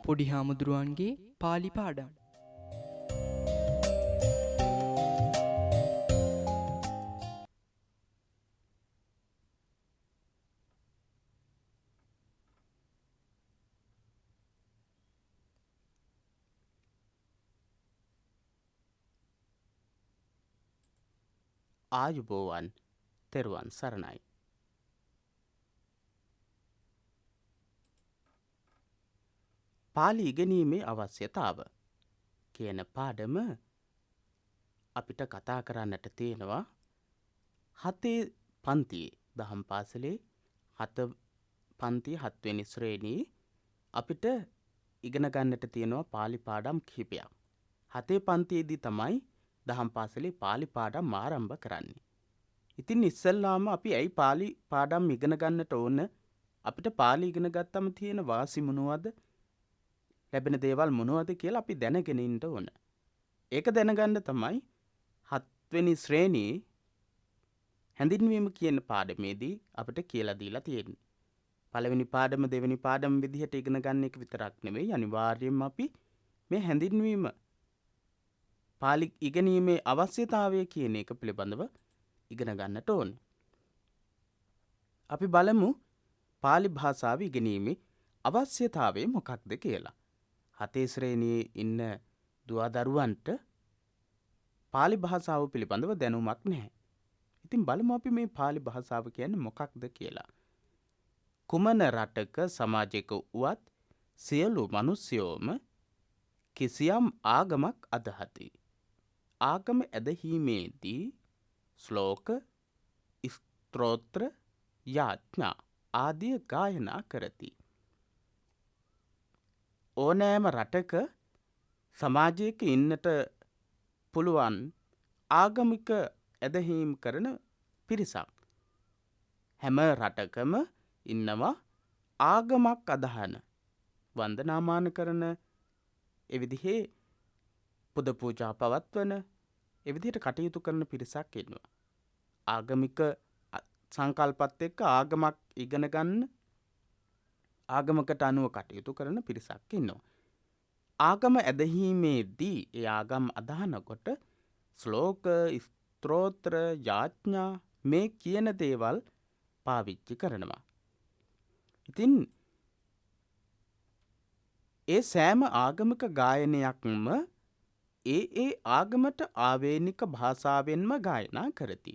පොඩි හාමුදුරුවන්ගේ පාලි පාඩම්. ආයුබෝවන් තෙරුවන් සරණයි. පාලි ඉගෙනීමේ අවශ්‍යතාව කියන පාඩම අපිට කතා කරන්නට තියෙනවා 7 පන්තියේ දහම් පාසලේ 7 පන්තිය 7 වෙනි ශ්‍රේණියේ අපිට ඉගෙන ගන්නට තියෙනවා පාලි පාඩම් කිහිපයක්. 7 පන්තියේදී තමයි දහම් පාසලේ පාලි පාඩම් ආරම්භ කරන්නේ. ඉතින් ඉස්සෙල්ලාම අපි ඇයි පාලි පාඩම් ඉගෙන ගන්නට ඕන? අපිට පාලි ඉගෙන ගත්තම තියෙන වාසි මොනවද? ලැබෙන දේවල් මොනවද කියලා අපි දැනගෙන ඉන්න ඕන. ඒක දැනගන්න තමයි 7 වෙනි ශ්‍රේණියේ හැඳින්වීම කියන පාඩමේදී අපිට කියලා දීලා තියෙන්නේ. පළවෙනි පාඩම දෙවෙනි පාඩම විදිහට ඉගෙන ගන්න එක විතරක් නෙවෙයි අනිවාර්යයෙන්ම අපි මේ හැඳින්වීම පාලි ඉගෙනීමේ අවශ්‍යතාවය කියන එක පිළිබඳව ඉගෙන ගන්නට ඕන. අපි බලමු පාලි භාෂාව ඉගෙනීමේ අවශ්‍යතාවය මොකක්ද කියලා. 7 ශ්‍රේණියේ ඉන්න දුවදරුවන්ට පාලි භාෂාව පිළිබඳව දැනුමක් නැහැ. ඉතින් බලමු අපි මේ පාලි භාෂාව කියන්නේ මොකක්ද කියලා. කුමන රටක සමාජයක වුවත් සියලු මිනිස්යෝම කිසියම් ආගමක් අදහති. ආගම ඇදහීමේදී ශ්ලෝක, ස්තෝත්‍ර, යාඥා ආදිය ගායනා කරති. ඕනෑම රටක සමාජයක ඉන්නට පුළුවන් ආගමික ඇදහීම් කරන පිරිසක්. හැම රටකම ඉන්නවා ආගමක් අදහන වන්දනාමාන කරන එවිදිහේ පුද පූජා පවත්වන එවිදිහට කටයුතු කරන පිරිසක් ඉන්නවා. ආගමික සංකල්පත් එක්ක ආගමක් ඉගෙන ගන්න ආගමකට අනුව කටයුතු කරන පිරිසක් ඉන්නවා. ආගම ඇදහීමේදී ඒ ආගම් අදහනකොට ශ්ලෝක, ස්තෝත්‍ර, යාඥා මේ කියන දේවල් පාවිච්චි කරනවා. ඉතින් ඒ සෑම ආගමික ගායනයක්ම ඒ ආගමට ආවේනික භාෂාවෙන්ම ගායනා කරති.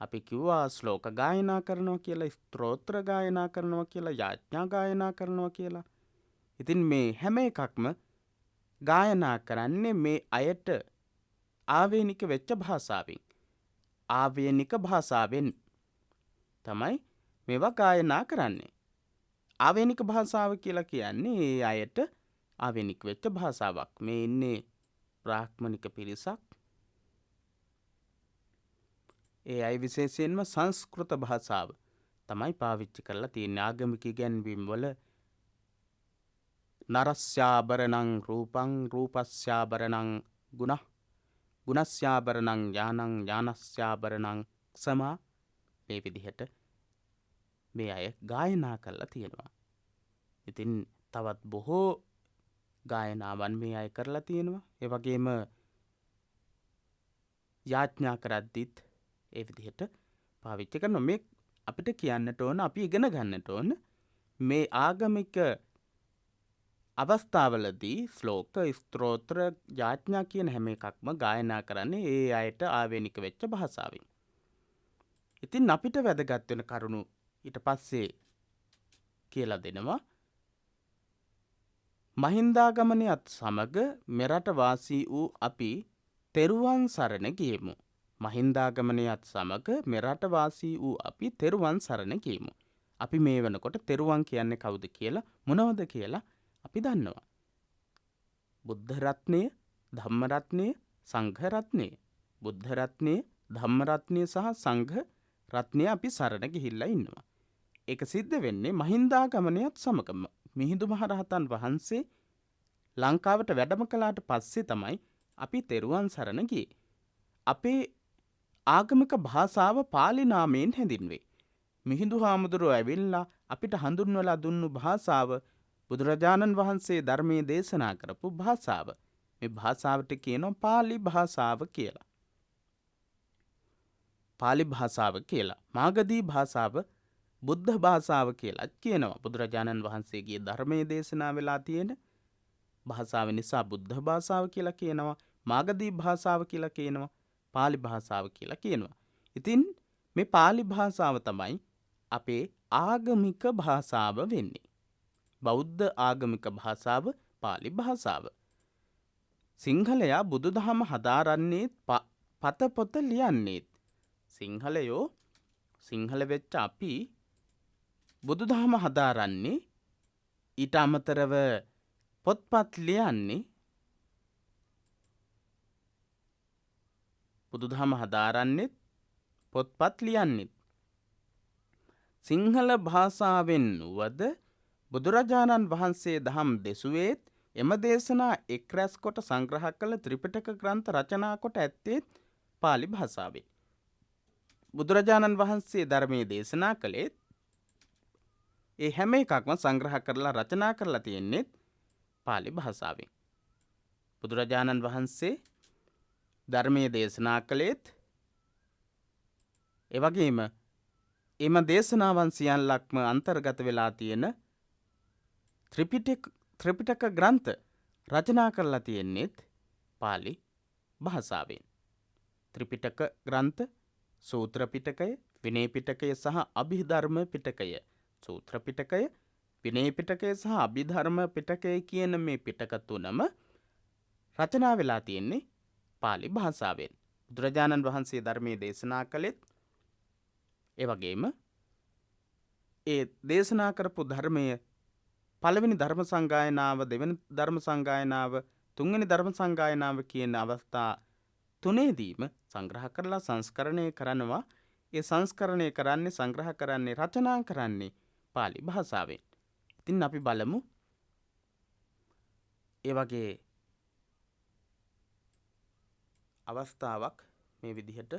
අපි කිව්වා ශ්ලෝක ගායනා කරනවා කියලා, ස්තෝත්‍ර ගායනා කරනවා කියලා, යාඥා ගායනා කරනවා කියලා. ඉතින් මේ හැම එකක්ම ගායනා කරන්නේ මේ අයට ආවේනික වෙච්ච භාෂාවෙන්. ආවේනික භාෂාවෙන් තමයි මේවා ගායනා කරන්නේ. ආවේනික භාෂාව කියලා කියන්නේ ඒ අයට ආවේනික වෙච්ච භාෂාවක්. මේ ඉන්නේ බ්‍රාහ්මණික පිරිසක්. ඒ අය විශේෂයෙන්ම සංස්කෘත භාෂාව තමයි පාවිච්චි කරලා තියෙන්නේ. ආගමික ඉගැන්වීම් වල නරස්යාභරණං රූපං, රූපස්යාභරණං ගුණഃ, ගුණස්යාභරණං ඥානං, ඥානස්යාභරණං සමා මේ විදිහට මේ අය ගායනා කරලා තියෙනවා. ඉතින් තවත් බොහෝ ගායනාවන් මේ අය කරලා තියෙනවා. ඒ වගේම යාඥා කරද්දිත් ඒ විදිහට පාවිච්චි කරනවා. මේ අපිට කියන්නට ඕන, අපි ඉගෙන ගන්නට ඕන මේ ආගමික අවස්ථාවලදී ශ්ලෝක, ස්තෝත්‍ර, යාඥා කියන හැම එකක්ම ගායනා කරන්නේ ඒ අයට ආවේනික වෙච්ච භාෂාවෙන්. ඉතින් අපිට වැදගත් වෙන කරුණු ඊට පස්සේ කියලා දෙනවා. මහින්දාගමනයත් සමග මෙරට වාසී වූ අපි තෙරුවන් සරණ ගියෙමු. මහින්දාගමනයත් සමග මෙරට වාසී වූ අපි තෙරුවන් සරණ ගියෙමු. අපි මේ වෙනකොට තෙරුවන් කියන්නේ කවුද කියලා, මොනවද කියලා අපි දන්නවා. බුද්ධ රත්නය, ධම්ම රත්නය, සංඝ රත්නය. බුද්ධ රත්නය, ධම්ම රත්නය සහ සංඝ රත්නය අපි සරණ ගිහිල්ලා ඉන්නවා. ඒක සිද්ධ වෙන්නේ මහින්දාගමනයත් සමගම. මිහිඳු මහරහතන් වහන්සේ ලංකාවට වැඩම කළාට පස්සේ තමයි අපි තෙරුවන් සරණ ගියේ. අපේ ආගමික භාෂාව පාලි නාමයෙන් හැඳින්වේ. මිහිඳු හාමුදුරුවෝ ඇවිල්ලා අපිට හඳුන්වලා දුන්නු භාෂාව බුදුරජාණන් වහන්සේ ධර්මයේ දේශනා කරපු භාෂාව. මේ භාෂාවට කියනවා පාලි භාෂාව කියලා. පාලි භාෂාව කියලා. මාගධී භාෂාව බුද්ධ භාෂාව කියලා කියනවා. බුදුරජාණන් වහන්සේගේ ධර්මයේ දේශනා වෙලා තියෙන භාෂාව නිසා බුද්ධ භාෂාව කියලා කියනවා. මාගධී භාෂාව කියලා කියනවා. පාලි භාෂාව කියලා කියනවා. ඉතින් මේ පාලි භාෂාව තමයි අපේ ආගමික භාෂාව වෙන්නේ. බෞද්ධ ආගමික භාෂාව පාලි භාෂාව. සිංහලයා බුදුදහම හදාරන්නේ පතපොත ලියන්නේත්. සිංහලයෝ සිංහල වෙච්ච අපි බුදුදහම හදාරන්නේ ඊට අමතරව පොත්පත් ලියන්නේ බුදුදහම හදාරන්නෙත් පොත්පත් ලියන්නෙත් සිංහල භාෂාවෙන් වුවද බුදුරජාණන් වහන්සේ දහම් දෙසුවේත් එම දේශනා එක් රැස් කොට සංග්‍රහ කළ ත්‍රිපිටක ග්‍රන්ථ රචනා කොට ඇත්තේත් පාලි භාෂාවෙන්. බුදුරජාණන් වහන්සේ ධර්මයේ දේශනා කළේත් ඒ හැම එකක්ම සංග්‍රහ කරලා රචනා කරලා තියෙන්නේත් පාලි භාෂාවෙන්. බුදුරජාණන් වහන්සේ ධර්මයේ දේශනා කළේත් එවැගේම එම දේශනාවන් සියල්ලක්ම අන්තර්ගත වෙලා තියෙන ත්‍රිපිටක ග්‍රන්ථ රචනා කරලා තියෙන්නේත් පාලි භාෂාවෙන්. ත්‍රිපිටක ග්‍රන්ථ සූත්‍ර පිටකය, විනය පිටකය සහ අභිධර්ම පිටකය. සූත්‍ර පිටකය, විනය පිටකය සහ අභිධර්ම පිටකය කියන මේ පිටක තුනම රචනා වෙලා තියෙන්නේ පාලි භාෂාවෙන්. බුදුරජාණන් වහන්සේ ධර්මයේ දේශනා කළෙත් ඒ වගේම ඒ දේශනා කරපු ධර්මය පළවෙනි ධර්ම සංගායනාව, දෙවෙනි ධර්ම සංගායනාව, තුන්වෙනි ධර්ම සංගායනාව කියන අවස්ථා තුනේදීම සංග්‍රහ කරලා සංස්කරණය කරනවා. ඒ සංස්කරණය කරන්නේ, සංග්‍රහ කරන්නේ, රචනා කරන්නේ පාලි භාෂාවෙන්. ඉතින් අපි බලමු ඒ වගේ අවස්ථාවක් මේ විදිහට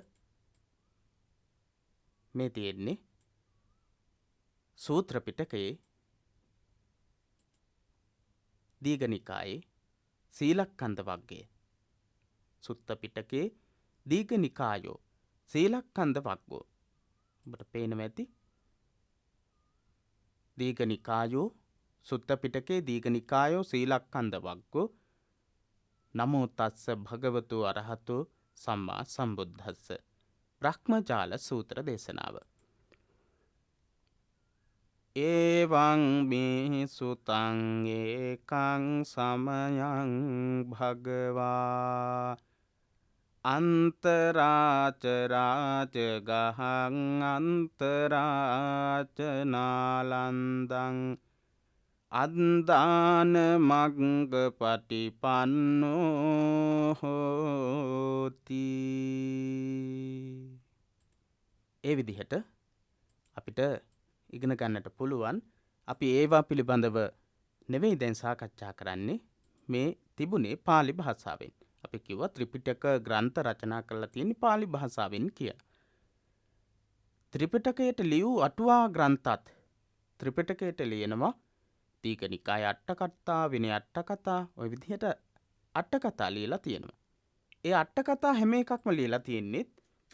මේ තියෙන්නේ සූත්‍ර පිටකයේ දීඝනිකායේ සීලක්ඛන්ධ වග්ගය. සුත්ත පිටකයේ දීඝනිකායෝ සීලක්ඛන්ධ වග්ගෝ. ඔබට පේනවා ඇති. දීඝනිකායෝ සුත්ත පිටකයේ දීඝනිකායෝ සීලක්ඛන්ධ වග්ගෝ. නමෝ තස්ස භගවතු අරහතෝ සම්මා සම්බුද්දස්ස. බ්‍රහ්මජාල සූත්‍ර දේශනාව. ඒවං මේ සුතං ඒකං සමයං භගවා අන්තරාචරාච ගහං අන්තරාච නාලන්දං අන්දාන මග්ග පටිපන්නෝ හෝති. ඒ විදිහට අපිට ඉගෙන ගන්නට පුළුවන්. අපි ඒවා පිළිබඳව නෙවෙයි දැන් සාකච්ඡා කරන්නේ. මේ තිබුණේ පාලි භාෂාවෙන්. අපි කිව්වා ත්‍රිපිටක ග්‍රන්ථ රචනා කරලා තියෙන්නේ පාලි භාෂාවෙන් කියලා. ත්‍රිපිටකයට ලියූ අටුවා ග්‍රන්ථත් ත්‍රිපිටකයට ලියනවා දීඝනිකාය අට්ඨකථා, විනය අට්ඨකථා, ওই විදිහට අට්ඨකථා ලියලා තියෙනවා. ඒ අට්ඨකථා හැම එකක්ම ලියලා තියෙන්නේ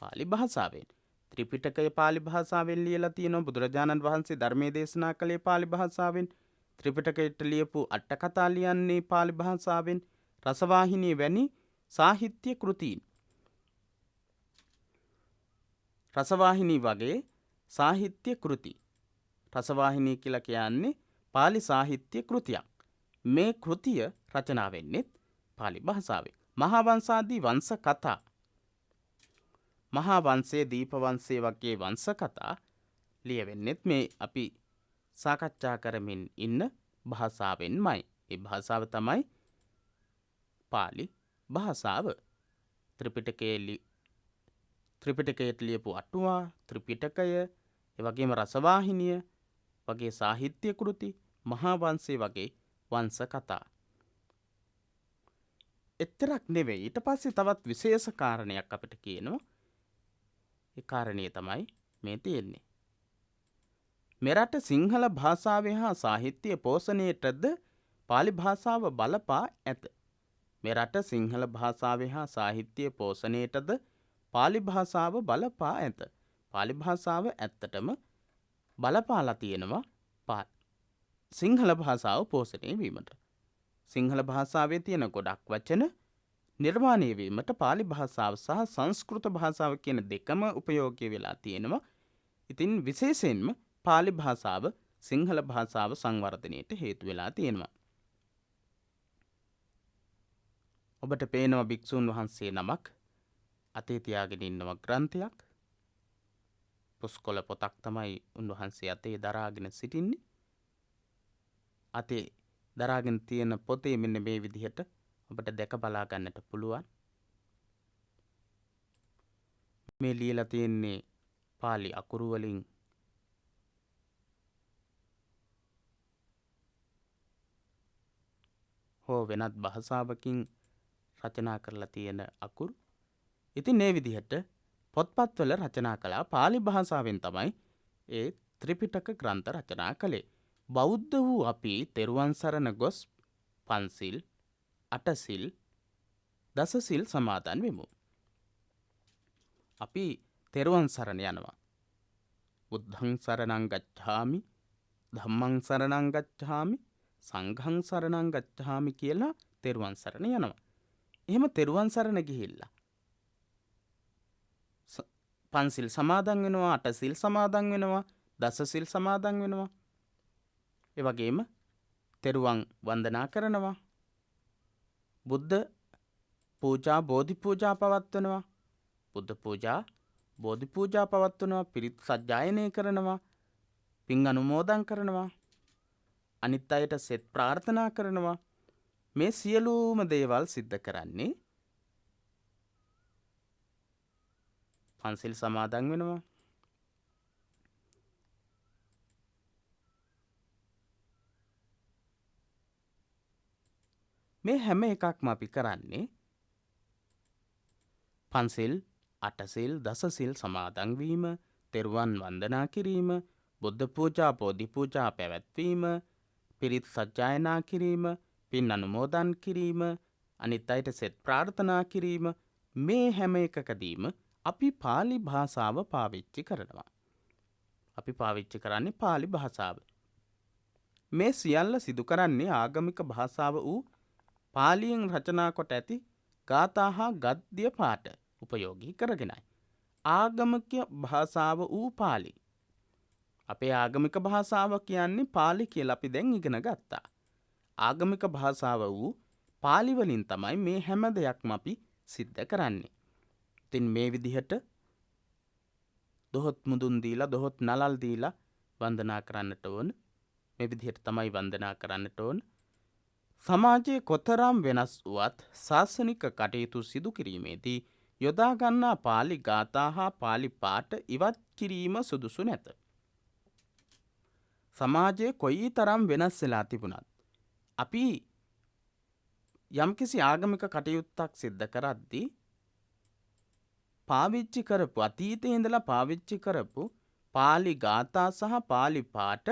පාලි භාෂාවෙන්. ත්‍රිපිටකය පාලි භාෂාවෙන් ලියලා තියෙනවා. බුදුරජාණන් වහන්සේ ධර්මයේ දේශනා කළේ පාලි භාෂාවෙන්. ත්‍රිපිටකයට ලියපු අට්ඨකථා ලියන්නේ පාලි භාෂාවෙන්. රසවාහිනී වැනි සාහිත්‍ය කෘතීන්, රසවාහිනී වගේ සාහිත්‍ය කෘති. රසවාහිනී කියලා කියන්නේ පාලි සාහිත්‍ය කෘතියක්. මේ කෘතිය රචනා වෙන්නේ පාලි භාෂාවෙන්. මහා වංශාදී වංශ කතා, මහා වංශයේ, දීප වංශයේ වගේ වංශ කතා ලියවෙන්නේත් මේ අපි සාකච්ඡා කරමින් ඉන්න භාෂාවෙන්මයි. ඒ භාෂාව තමයි පාලි භාෂාව. ත්‍රිපිටකයට ලියපු අටුවා, ත්‍රිපිටකය, ඒ වගේම රසවාහිනිය වගේ සාහිත්‍ය කෘති, මහා වංශය වගේ වංශ කතා. එතරක් නෙවෙයි, ඊට පස්සේ තවත් විශේෂ කාරණයක් අපිට කියනවා. ඒ කාරණය තමයි මේ තියෙන්නේ. මෙරට සිංහල භාෂාවේ හා සාහිත්‍ය පෝෂණයටද පාලි භාෂාව බලපා ඇත. මෙරට සිංහල භාෂාවේ හා සාහිත්‍ය පෝෂණයටද පාලි භාෂාව බලපා ඇත. පාලි භාෂාව ඇත්තටම බලපාලා තියෙනවා සිංහල භාෂාව පෝෂණය වීමට. සිංහල භාෂාවේ තියෙන ගොඩක් වචන නිර්මාණය වීමට පාලි භාෂාව සහ සංස්කෘත භාෂාව කියන දෙකම උපයෝගී වෙලා තියෙනවා. ඉතින් විශේෂයෙන්ම පාලි භාෂාව සිංහල භාෂාව සංවර්ධනයට හේතු වෙලා තියෙනවා. ඔබට පේනවා භික්ෂූන් වහන්සේ නමක් අතේ තියාගෙන ඉන්නවා ග්‍රන්ථයක්. පුස්කොළ පොතක් තමයි උන්වහන්සේ අතේ දරාගෙන සිටින්නේ. අතේ දරාගෙන තියෙන පොතේ මෙන්න මේ විදිහට ඔබට දැක බලා ගන්නට පුළුවන්. මේ ලියලා තියෙන්නේ පාලි අකුරු වලින් හෝ වෙනත් භාෂාවකින් රචනා කරලා තියෙන අකුරු. ඉතින් මේ විදිහට පොත්පත්වල රචනා කළා පාලි භාෂාවෙන් තමයි ඒ ත්‍රිපිටක ග්‍රන්ථ රචනා කළේ. බෞද්ධ වූ අපි තෙරුවන් සරණ ගොස් පන්සිල්, අටසිල්, දසසිල් සමාදන් වෙමු. අපි තෙරුවන් සරණ යනවා. බුද්ධං සරණං ගච්ඡාමි, ධම්මං සරණං ගච්ඡාමි, සංඝං සරණං ගච්ඡාමි කියලා තෙරුවන් සරණ යනවා. එහෙම තෙරුවන් සරණ ගිහිල්ලා පන්සිල් සමාදන් වෙනවා, අටසිල් සමාදන් වෙනවා, දසසිල් සමාදන් වෙනවා. ඒ වගේම තෙරුවන් වන්දනා කරනවා. බුද්ධ පූජා, බෝධි පූජා පවත්වනවා. බුද්ධ පූජා, බෝධි පූජා පවත්වනවා. පිරිත් සජ්ජායනය කරනවා. පින් අනුමෝදන් කරනවා. අනිත් අයට සෙත් ප්‍රාර්ථනා කරනවා. මේ සියලුම දේවල් සිද්ධ කරන්නේ පන්සිල් සමාදන් වෙනවා. මේ හැම එකක්ම අපි කරන්නේ පන්සිල්, අටසිල්, දසසිල් සමාදන් වීම, තෙරුවන් වන්දනා කිරීම, බුද්ධ පූජා, බෝධි පූජා පැවැත්වීම, පිරිත් සජ්ජායනා කිරීම, පින් අනුමෝදන් කිරීම, අනිත් අයට සෙත් ප්‍රාර්ථනා කිරීම, මේ හැම එකකදීම අපි පාලි භාෂාව පාවිච්චි කරනවා. අපි පාවිච්චි කරන්නේ පාලි භාෂාව. මේ සියල්ල සිදු කරන්නේ ආගමික භාෂාව වූ පාලියෙන් රචනා කොට ඇති ගාථා හා ගද්‍ය පාඨ උපයෝගී කරගෙනයි. ආගමික භාෂාව වූ පාලි. අපේ ආගමික භාෂාව කියන්නේ පාලි කියලා අපි දැන් ඉගෙන ගත්තා. ආගමික භාෂාව වූ පාලි වලින් තමයි මේ හැම දෙයක්ම අපි සිද්ධ කරන්නේ. ඉතින් මේ විදිහට දොහොත් මුදුන් දීලා, දොහොත් නලල් දීලා වන්දනා කරන්නට ඕන. මේ විදිහට තමයි වන්දනා කරන්නට ඕන. සමාජයේ කොතරම් වෙනස් වුවත් ශාසනික කටයුතු සිදු කිරීමේදී යොදා ගන්නා පාලි ගාථා හා පාලි පාඨ ඉවත් කිරීම සුදුසු නැත. සමාජයේ කොයිතරම් වෙනස් වෙලා තිබුණත් අපි යම්කිසි ආගමික කටයුත්තක් සිද්ධ කරද්දී පාවිච්චි කරපු, අතීතයේ ඉඳලා පාවිච්චි කරපු පාලි ගාථා සහ පාලි පාඨ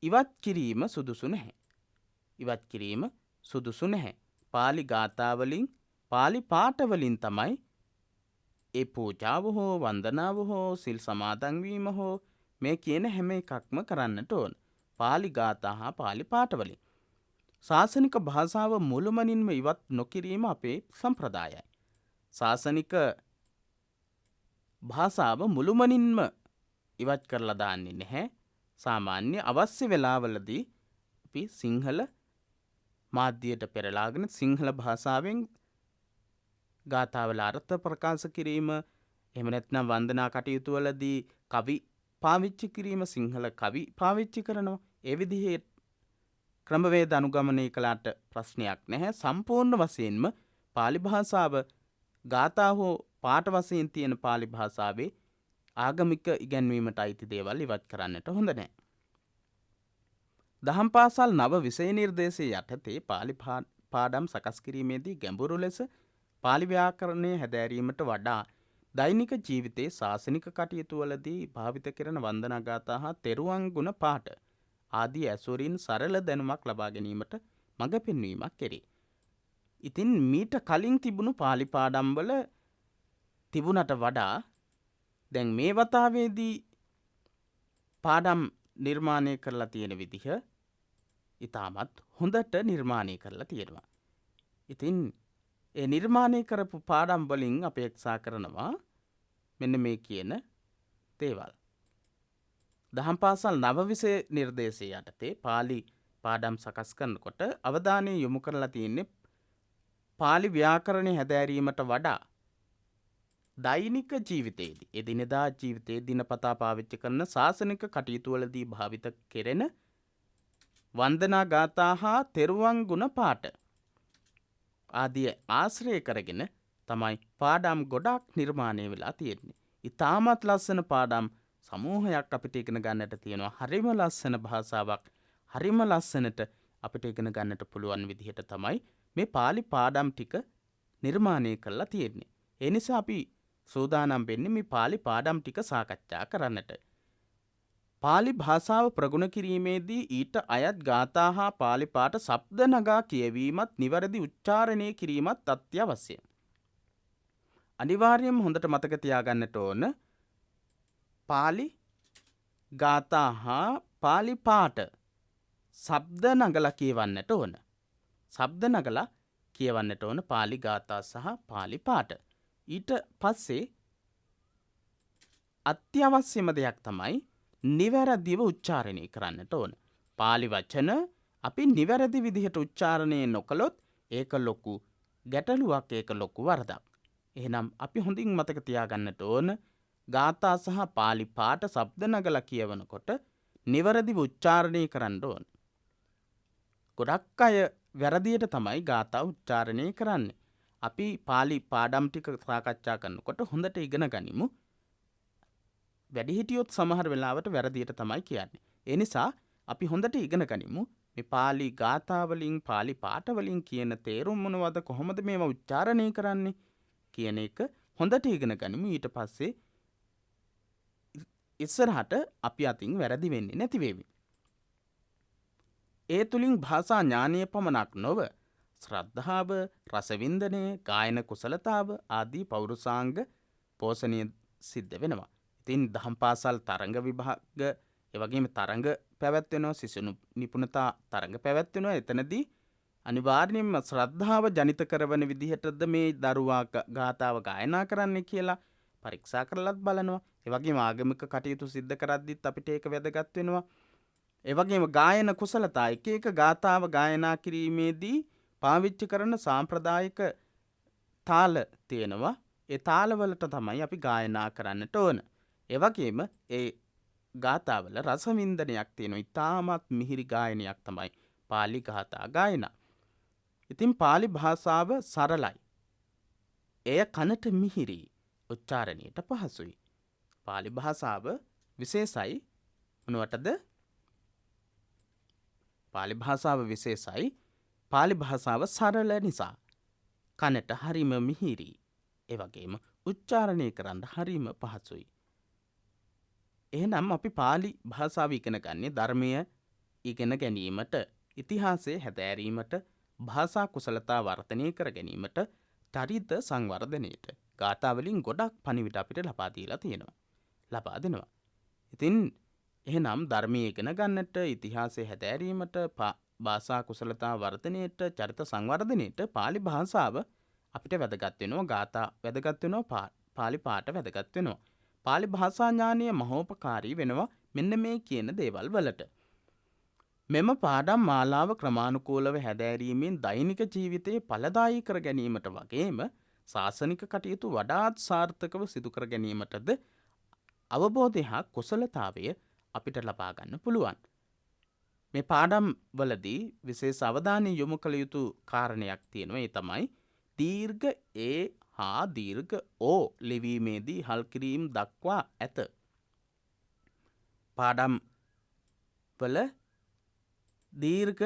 ඉවත් කිරීම සුදුසු නැහැ. ඉවත් කිරීම සුදුසු නැහැ. පාලි ගාථා වලින්, පාලි පාඨ වලින් තමයි ඒ පූජාව හෝ වන්දනාව හෝ සිල් සමාදන් වීම හෝ මේ කියන හැම එකක්ම කරන්නට ඕන. පාලි ගාථා හා පාලි පාඨ වලින්. ශාසනික භාෂාව මුළුමනින්ම ඉවත් නොකිරීම අපේ සම්ප්‍රදායයි. ශාසනික භාෂාව මුළුමනින්ම ඉවත් කරලා දාන්නේ නැහැ. සාමාන්‍ය අවශ්‍ය වෙලාවලදී අපි සිංහල මාධ්‍යයට පෙරලාගෙන සිංහල භාෂාවෙන් ගාථාවල අර්ථ ප්‍රකාශ කිරීම, එහෙම නැත්නම් වන්දනා කටයුතු වලදී කවි පාවිච්චි කිරීම, සිංහල කවි පාවිච්චි කරනවා. ඒ විදිහේ ක්‍රමවේද අනුගමනය කළාට ප්‍රශ්නයක් නැහැ. සම්පූර්ණ වශයෙන්ම පාලි භාෂාව ගාථා හෝ පාඨ වශයෙන් තියෙන පාලි භාෂාවේ ආගමික ඉගැන්වීමට අයිති දේවල් ඉවත් කරන්නට හොඳ නැහැ. දහම් පාසල් නව විෂය නිර්දේශයේ යටතේ පාලි පාඩම් සකස් කිරීමේදී ගැඹුරු ලෙස පාලි ව්‍යාකරණය හැදෑරීමට වඩා දෛනික ජීවිතයේ ශාසනික කටයුතු වලදී භාවිත කරන වන්දනා ගාථා හා තෙරුවන් ගුණ පාඨ ආදී ඇසුරින් සරල දැනුමක් ලබා ගැනීමට මඟ පෙන්වීමක් කෙරේ. ඉතින් මීට කලින් තිබුණු පාලි පාඩම් වල තිබුණට වඩා දැන් මේ වතාවේදී පාඩම් නිර්මාණය කරලා තියෙන විදිහ ඉතාමත් හොඳට නිර්මාණය කරලා තියෙනවා. ඉතින් ඒ නිර්මාණය කරපු පාඩම් වලින් අපේක්ෂා කරනවා මෙන්න මේ කියන දේවල්. දහම් පාසල් නව විෂය නිර්දේශය යටතේ පාලි පාඩම් සකස් කරනකොට අවධානය යොමු කරලා තියෙන්නේ පාලි ව්‍යාකරණය හැදෑරීමට වඩා දෛනික ජීවිතයේදී එදිනෙදා ජීවිතයේ දිනපතා පාවිච්චි කරන ශාසනික කටයුතු වලදී භාවිත කෙරෙන වන්දනා ගාථා හා තෙරුවන් ගුණ පාඨ ආදිය ආශ්‍රය කරගෙන තමයි පාඩම් ගොඩක් නිර්මාණය වෙලා තියෙන්නේ. ඉතාමත් ලස්සන පාඩම් සමූහයක් අපිට ඉගෙන ගන්නට තියෙනවා. හරිම ලස්සන භාෂාවක්, හරිම ලස්සනට අපිට ඉගෙන ගන්නට පුළුවන් විදිහට තමයි මේ පාලි පාඩම් ටික නිර්මාණය කරලා තියෙන්නේ. ඒ නිසා අපි සූදානම් වෙන්නේ මේ පාලි පාඩම් ටික සාකච්ඡා කරන්නට. පාලි භාෂාව ප්‍රගුණ කිරීමේදී ඊට අයත් ගාථා හා පාලි පාඨ ශබ්ද නගා කියවීමත් නිවැරදි උච්චාරණය කිරීමත් අත්‍යවශ්‍යයි. අනිවාර්යයෙන්ම හොඳට මතක තියාගන්නට ඕන පාලි ගාථා හා පාලි පාඨ ශබ්ද නගලා කියවන්නට ඕන. ශබ්ද නගලා කියවන්නට ඕන පාලි ගාථා සහ පාලි පාඨ. ඊට පස්සේ අත්‍යවශ්‍යම දෙයක් තමයි නිවැරදිව උච්චාරණය කරන්නට ඕන. පාලි වචන අපි නිවැරදි විදිහට උච්චාරණය නොකළොත් ඒක ලොකු ගැටලුවක්, ඒක ලොකු වරදක්. එහෙනම් අපි හොඳින් මතක තියාගන්නට ඕන ගාථා සහ පාලි පාඨ ශබ්ද නගලා කියවනකොට නිවැරදිව උච්චාරණය කරන්න ඕන. ගොඩක් අය වැරදියට තමයි ගාථා උච්චාරණය කරන්නේ. අපි පාලි පාඩම් ටික සාකච්ඡා කරනකොට හොඳට ඉගෙන ගනිමු. වැඩිහිටියොත් සමහර වෙලාවට වැරදියට තමයි කියන්නේ. ඒ නිසා අපි හොඳට ඉගෙන ගනිමු මේ පාලි ගාථා වලින් පාලි පාඨ වලින් කියන තේරුම් මොනවද, කොහොමද මේවා උච්චාරණය කරන්නේ කියන එක හොඳට ඉගෙන ගනිමු. ඊට පස්සේ ඉස්සරහට අපි අතින් වැරදි වෙන්නේ නැති වේවි. ඒ තුලින් භාෂා ඥානය පමණක් නොව ශ්‍රද්ධාව, රසවින්දනය, ගායන කුසලතාව ආදී පෞරුෂාංග පෝෂණය සිද්ධ වෙනවා. ඉතින් දහම් පාසල් තරඟ විභාග එවැගේම තරඟ පැවැත්වෙනවා, සිසු නිපුණතා තරඟ පැවැත්වෙනවා. එතනදී අනිවාර්යයෙන්ම ශ්‍රද්ධාව ජනිත කරවන විදිහටද මේ දරුවා ගාථාව ගායනා කරන්නේ කියලා පරීක්ෂා කරලත් බලනවා. එවැගේම ආගමික කටයුතු සිද්ධ කරද්දිත් අපිට ඒක වැදගත් වෙනවා. එවැගේම ගායන කුසලතා එක එක ගාථාව ගායනා කිරීමේදී පාවිච්චි කරන සාම්ප්‍රදායික තාල තියෙනවා. ඒ තාලවලට තමයි අපි ගායනා කරන්නට ඕන. එවැගේම ඒ ගාථාවල රසවින්දනයක් තියෙනවා. ඉතාමත් මිහිරි ගායනයක් තමයි පාලි ගාථා ගායනා. ඉතින් පාලි භාෂාව සරලයි. එය කනට මිහිරි, උච්චාරණයට පහසුයි. පාලි භාෂාව විශේෂයි. මොනවටද? පාලි භාෂාව විශේෂයි. පාලි භාෂාව සරල නිසා කනට හරිම මිහිරි. ඒ වගේම උච්චාරණය කරන්න හරිම පහසුයි. එහෙනම් අපි පාලි භාෂාව ඉගෙන ගන්නේ ධර්මය ඉගෙන ගැනීමට, ඉතිහාසය හැදෑරීමට, භාෂා කුසලතා වර්ධනය කර ගැනීමට, චරිත සංවර්ධනයට. ගාථා වලින් ගොඩක් පණිවිඩ අපිට ලබා දීලා තියෙනවා. ලබා දෙනවා. ඉතින් එහෙනම් ධර්මයේ ඉගෙන ගන්නට, ඉතිහාසය හැදෑරීමට, භාෂා කුසලතා වර්ධනයට, චරිත සංවර්ධනයට පාලි භාෂාව අපිට වැදගත් වෙනවා. ගාථා වැදගත් වෙනවා. පාලි පාඨ වැදගත් වෙනවා. පාලි භාෂා ඥානය මහෝපකාරී වෙනවා මෙන්න මේ කියන දේවල් වලට. මෙම පාඩම් මාලාව ක්‍රමානුකූලව හැදෑරීමෙන් දෛනික ජීවිතයේ ඵලදායී කර ගැනීමට වගේම ශාසනික කටයුතු වඩාත් සාර්ථකව සිදු කර ගැනීමටද අවබෝධය හා කුසලතාවය අපිට ලබා ගන්න පුළුවන්. මේ පාඩම් වලදී විශේෂ අවධානය යොමු කළ යුතු කාරණයක් තියෙනවා. ඒ තමයි දීර්ඝ ඒ හා දීර්ඝ ඕ ලිවීමේදී හල් කිරීම දක්වා ඇත. පාඩම් වල දීර්ඝ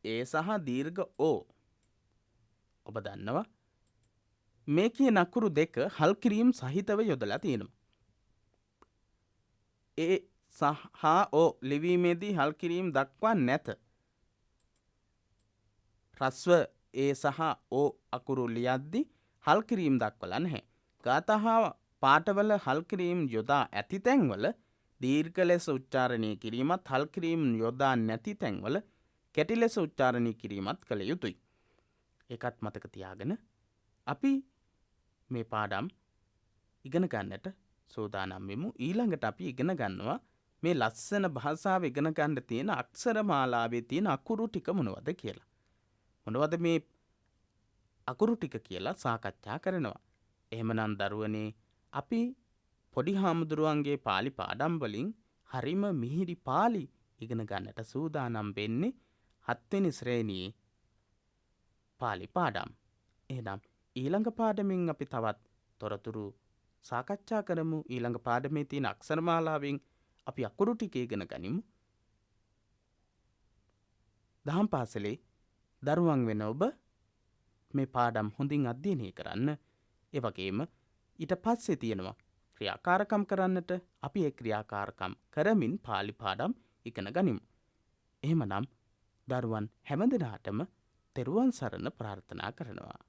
ඒ සහ දීර්ඝ ඕ ඔබ දන්නවා මේ කියන අකුරු දෙක හල් කිරීම් සහිතව යොදලා තියෙනවා. ඒ සහ ඕ ලිවීමේදී හල් කිරීම් දක්වා නැත. රස්ව ඒ සහ ඕ අකුරු ලියද්දී හල් කිරීම් දක්වලා නැහැ. ගාථා හා පාඨවල හල් කිරීම් යොදා ඇති තැන්වල දීර්ඝ ලෙස උච්චාරණය කිරීමත් හල් කිරීම් යොදා නැති තැන්වල කෙටි ලෙස උච්චාරණය කිරීමත් කළ යුතුයි. ඒකත් මතක තියාගෙන අපි මේ පාඩම් ඉගෙන ගන්නට සූදානම් වෙමු. ඊළඟට අපි ඉගෙන ගන්නවා මේ ලස්සන භාෂාව ඉගෙන ගන්න තියෙන අක්ෂර මාලාවේ තියෙන අකුරු ටික මොනවද කියලා. මොනවද මේ අකුරු ටික කියලා සාකච්ඡා කරනවා. එහෙමනම් දරුවනේ අපි පොඩි හාමුදුරුවන්ගේ පාලි පාඩම් වලින් හරිම මිහිරි පාලි ඉගෙන ගන්නට සූදානම් වෙන්නේ 7 වෙනි ශ්‍රේණියේ පාලි පාඩම්. එහෙනම් ඊළඟ පාඩමින් අපි තවත් තොරතුරු සාකච්ඡා කරමු. ඊළඟ පාඩමේ තියෙන අක්ෂර මාලාවෙන් අපි අකුරු ටික ඉගෙන ගනිමු. දහම් පාසලේ දරුවන් වෙන ඔබ මේ පාඩම් හොඳින් අධ්‍යයනය කරන්න. ඒ වගේම ඊට පස්සේ තියෙනවා ක්‍රියාකාරකම් කරන්නට. අපි ඒ ක්‍රියාකාරකම් කරමින් පාලි පාඩම් ඉගෙන ගනිමු. එහෙමනම් දරුවන් හැමදෙනාටම තෙරුවන් සරණ ප්‍රාර්ථනා කරනවා.